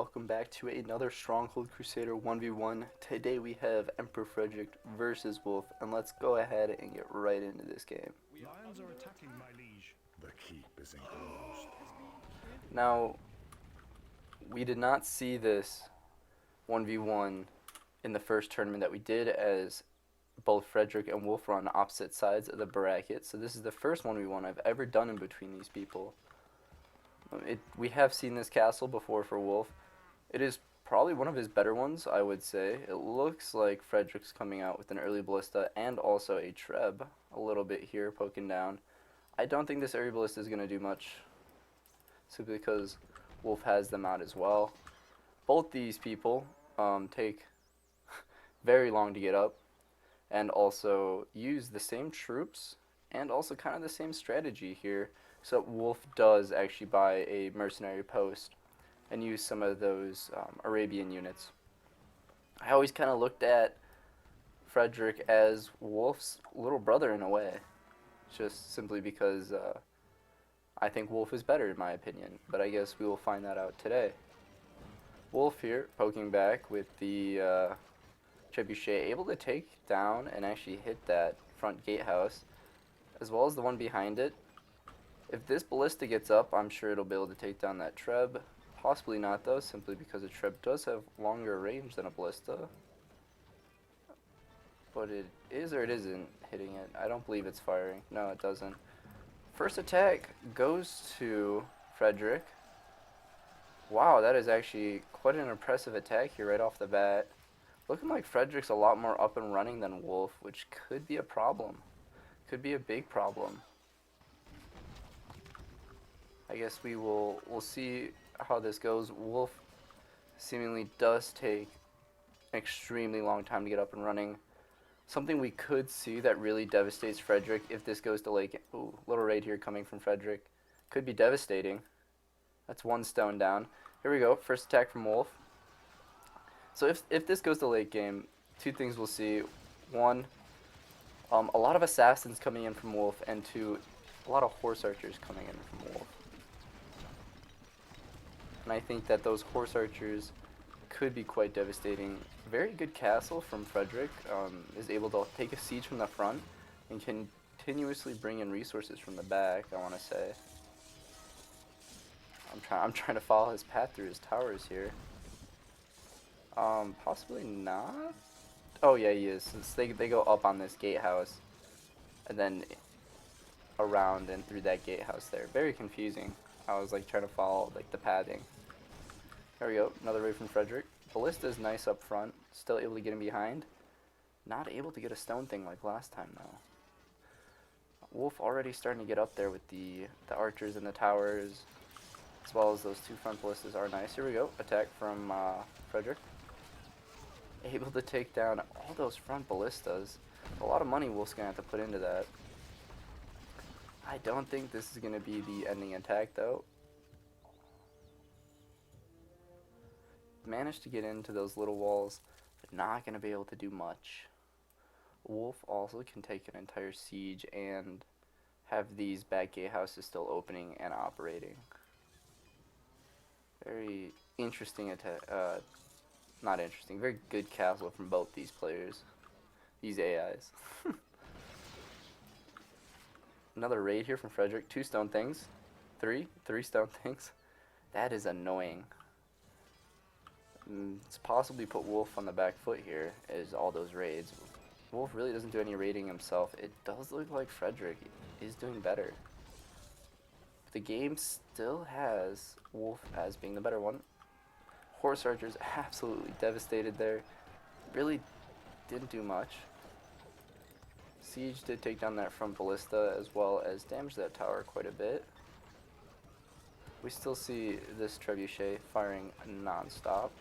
welcome back to another Stronghold Crusader 1v1. Today we have Emperor Frederick versus Wolf, and let's go ahead and get right into this game. Lions are attacking, my liege. The keep is enclosed. Now, we did not see this 1v1 in the first tournament that we did, as both Frederick and Wolf were on opposite sides of the bracket, so this is the first 1v1 I've ever done in between these people. We have seen this castle before for Wolf. It is probably one of his better ones, I would say. It looks like Frederick's coming out with an early ballista and also a treb a little bit here, poking down. I don't think this early ballista is going to do much, simply because Wolf has them out as well. Both these people take very long to get up, and also use the same troops and also kind of the same strategy here. So Wolf does actually buy a mercenary post and use some of those Arabian units. I always kind of looked at Frederick as Wolf's little brother in a way, just simply because I think Wolf is better in my opinion, but I guess we will find that out today. Wolf here poking back with the trebuchet, able to take down and actually hit that front gatehouse, as well as the one behind it. If this ballista gets up, I'm sure it'll be able to take down that treb. Possibly not though, simply because a treb does have longer range than a ballista. But it is or it isn't hitting it. I don't believe it's firing. No, it doesn't. First attack goes to Frederick. Wow, that is actually quite an impressive attack here right off the bat. Looking like Frederick's a lot more up and running than Wolf, which could be a problem. Could be a big problem. I guess we'll see how this goes. Wolf seemingly does take an extremely long time to get up and running. Something we could see that really devastates Frederick if this goes to late game. Ooh, little raid here coming from Frederick. Could be devastating. That's one stone down. Here we go, first attack from Wolf. So if this goes to late game, two things we'll see. One, a lot of assassins coming in from Wolf, and two, a lot of horse archers coming in from Wolf. And I think that those horse archers could be quite devastating. Very good castle from Frederick, is able to take a siege from the front and continuously bring in resources from the back, I want to say. I'm trying to follow his path through his towers here. Possibly not? Oh yeah, he is. Since they go up on this gatehouse and then around and through that gatehouse there. Very confusing. I was like trying to follow like the pathing. There we go, another raid from Frederick. Ballista is nice up front, still able to get him behind. Not able to get a stone thing like last time though. Wolf already starting to get up there with the archers and the towers, as well as those two front ballistas are nice. Here we go, attack from Frederick. Able to take down all those front ballistas. A lot of money Wolf's gonna have to put into that. I don't think this is gonna be the ending attack though. Managed to get into those little walls, but not gonna be able to do much. Wolf also can take an entire siege and have these back gatehouses still opening and operating. Very interesting attack. Not interesting. Very good castle from both these players. These AIs. Another raid here from Frederick. 2 stone things. Three stone things. That is annoying. It's possibly put Wolf on the back foot here, is all those raids. Wolf really doesn't do any raiding himself. It does look like Frederick is doing better. The game still has Wolf as being the better one. Horse archers absolutely devastated there. Really didn't do much. Siege did take down that front ballista as well as damage that tower quite a bit. We still see this trebuchet firing non-stop.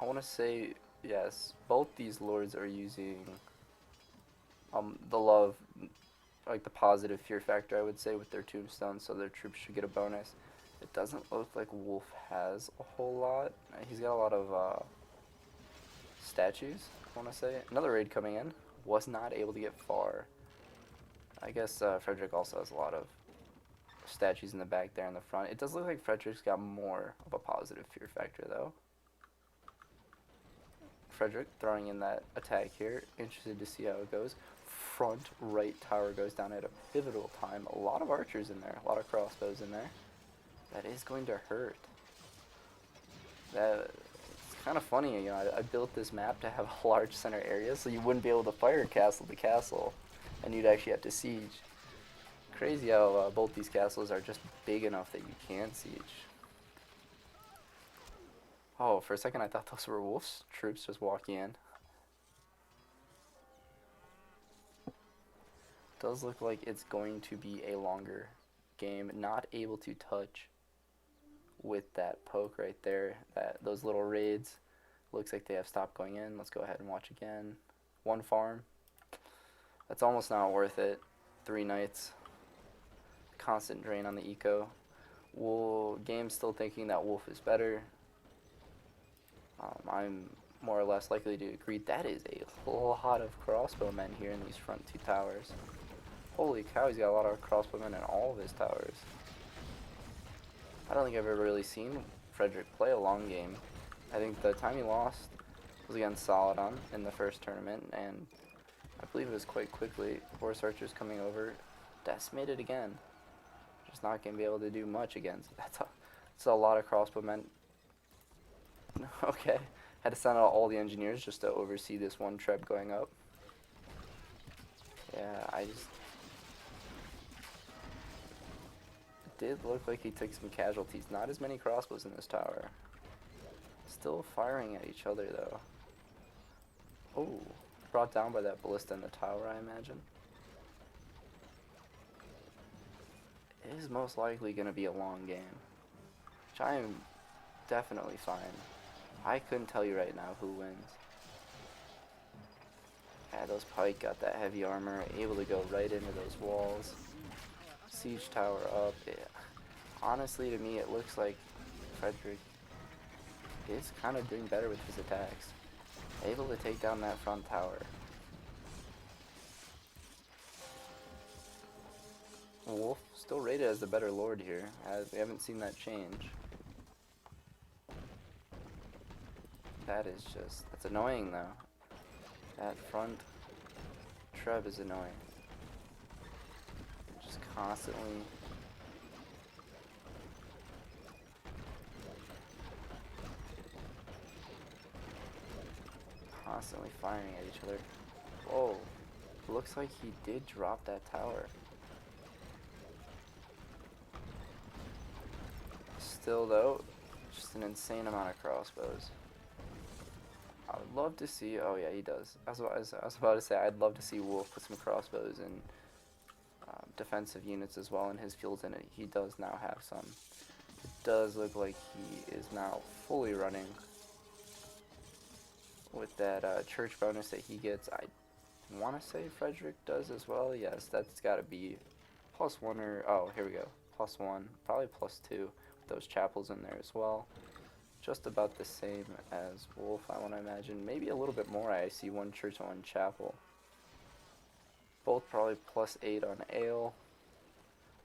I want to say, yes, both these lords are using the love, like the positive fear factor, I would say, with their tombstones, so their troops should get a bonus. It doesn't look like Wolf has a whole lot. He's got a lot of statues, I want to say. Another raid coming in. Was not able to get far. I guess Frederick also has a lot of statues in the back there in the front. It does look like Frederick's got more of a positive fear factor, though. Frederick throwing in that attack here. Interested to see how it goes. Front right tower goes down at a pivotal time. A lot of archers in there. A lot of crossbows in there. That is going to hurt. It's kind of funny, you know, I built this map to have a large center area so you wouldn't be able to fire castle to castle. And you'd actually have to siege. Crazy how both these castles are just big enough that you can siege. Oh, for a second I thought those were wolves troops just walking in. Does look like it's going to be a longer game. Not able to touch with that poke right there. Those little raids. Looks like they have stopped going in. Let's go ahead and watch again. One farm. That's almost not worth it. 3 knights. Constant drain on the eco. Game's still thinking that wolf is better. I'm more or less likely to agree. That is a lot of crossbowmen here in these front 2 towers. Holy cow, he's got a lot of crossbowmen in all of his towers. I don't think I've ever really seen Frederick play a long game. I think the time he lost was against Saladin in the first tournament, and I believe it was quite quickly. Horse archers coming over, decimated again. Just not going to be able to do much against. That's a lot of crossbowmen. Okay, had to send out all the engineers just to oversee this one treb going up. Yeah, it did look like he took some casualties. Not as many crossbows in this tower. Still firing at each other though. Oh, brought down by that ballista in the tower, I imagine. It is most likely going to be a long game, which I am definitely fine. I couldn't tell you right now who wins. Yeah, those pike got that heavy armor, able to go right into those walls. Siege tower up. Yeah. Honestly, to me, it looks like Frederick is kind of doing better with his attacks. Able to take down that front tower. Wolf still rated as the better lord here, as we haven't seen that change. That's annoying though. That front treb is annoying. Just constantly firing at each other. Whoa, looks like he did drop that tower. Still though, just an insane amount of crossbows. I would love to see, oh yeah, he does. I was about to say, I'd love to see Wolf put some crossbows and defensive units as well in his fields, and he does now have some. It does look like he is now fully running with that church bonus that he gets. I want to say Frederick does as well. Yes, that's got to be +1 or, oh, here we go, +1, probably +2 with those chapels in there as well. Just about the same as Wolf, I want to imagine. Maybe a little bit more. I see 1 church and 1 chapel. Both probably +8 on ale.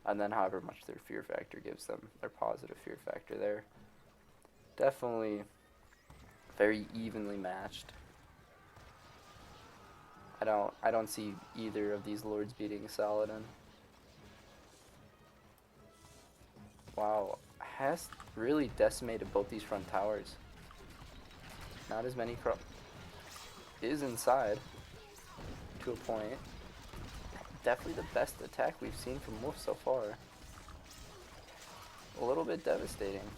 And then however much their fear factor gives them. Their positive fear factor there. Definitely very evenly matched. I don't see either of these lords beating Saladin. Wow. Has really decimated both these front towers. Not as many is inside to a point. Definitely the best attack we've seen from Wolf so far. A little bit devastating.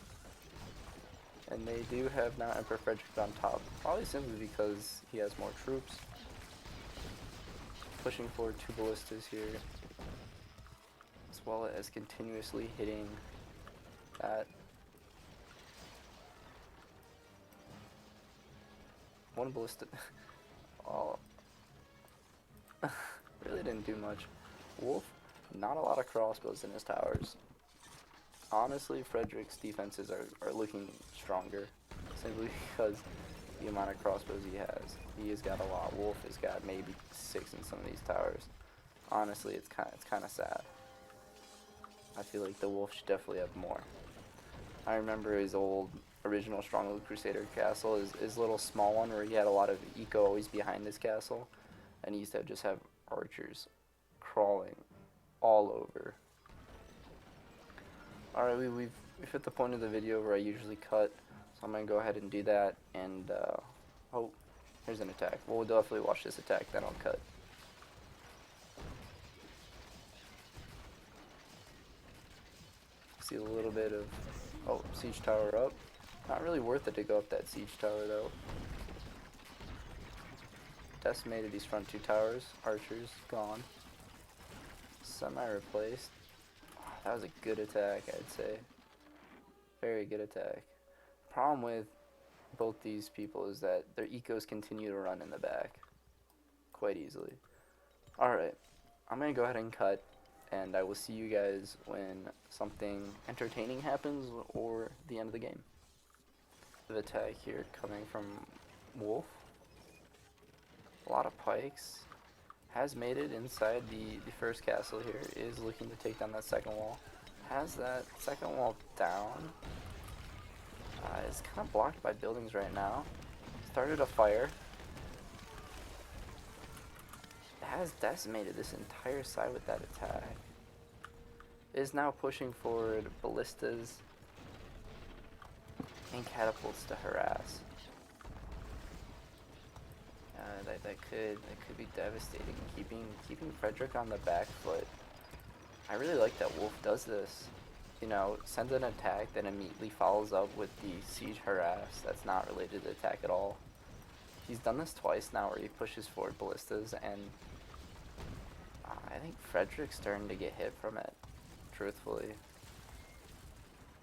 And they do have now Emperor Frederick on top. Probably simply because he has more troops. Pushing forward 2 ballistas here. As well as continuously hitting that. 1 ballista. Oh. Really didn't do much. Wolf, not a lot of crossbows in his towers. Honestly, Frederick's defenses are looking stronger. Simply because the amount of crossbows he has. He has got a lot. Wolf has got maybe 6 in some of these towers. Honestly, it's kind of sad. I feel like the Wolf should definitely have more. I remember his old original Stronghold Crusader castle, his little small one where he had a lot of eco always behind his castle, and he used to just have archers crawling all over. Alright, we've hit the point of the video where I usually cut, so I'm going to go ahead and do that, and, oh, here's an attack. We'll definitely watch this attack, then I'll cut. See a little bit of, oh, siege tower up. Not really worth it to go up that siege tower, though. Decimated these front 2 towers. Archers, gone. Semi-replaced. Oh, that was a good attack, I'd say. Very good attack. Problem with both these people is that their ecos continue to run in the back quite easily. Alright, I'm going to go ahead and cut, and I will see you guys when something entertaining happens or the end of the game. The attack here coming from Wolf. A lot of pikes. Has made it inside the first castle here. Is looking to take down that second wall. Has that second wall down. Is kind of blocked by buildings right now. Started a fire. Has decimated this entire side with that attack. Is now pushing forward ballistas and catapults to harass. That could be devastating. Keeping Frederick on the back foot. I really like that Wolf does this. You know, sends an attack, then immediately follows up with the siege harass. That's not related to the attack at all. He's done this twice now, where he pushes forward ballistas, and I think Frederick's starting to get hit from it. Truthfully,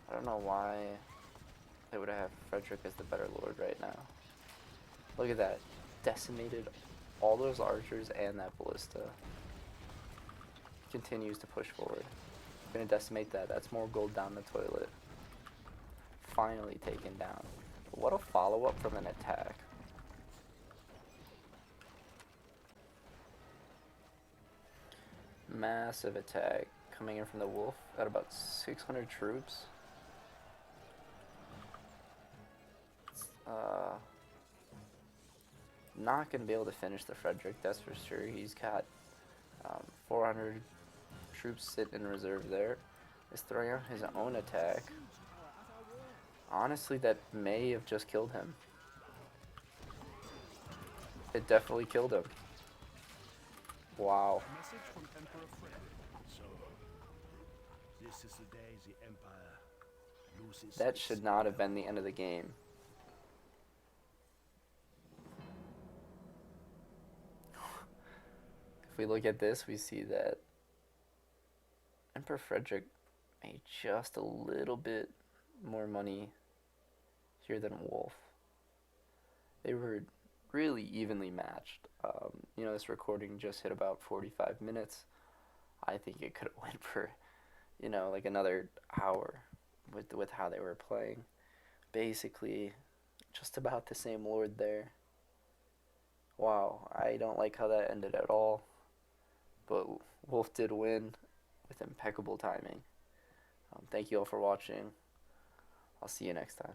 I don't know why they would have Frederick as the better lord right now. Look at that. Decimated all those archers and that ballista. Continues to push forward. Gonna decimate that. That's more gold down the toilet. Finally taken down. But what a follow-up from an attack. Massive attack coming in from the Wolf at about 600 troops. Not going to be able to finish the Frederick, that's for sure. He's got 400 troops sitting in reserve there. Is throwing out his own attack. Honestly, that may have just killed him. It definitely killed him. Wow. Message from Emperor Frederick. So, this is the day the Empire loses. That its should not have power. been the end of the game. If we look at this, we see that Emperor Frederick made just a little bit more money here than Wolf. They were really evenly matched. You know, this recording just hit about 45 minutes. I think it could have went for, you know, like another hour with how they were playing. Basically, just about the same lord there. Wow, I don't like how that ended at all. But Wolf did win with impeccable timing. Thank you all for watching. I'll see you next time.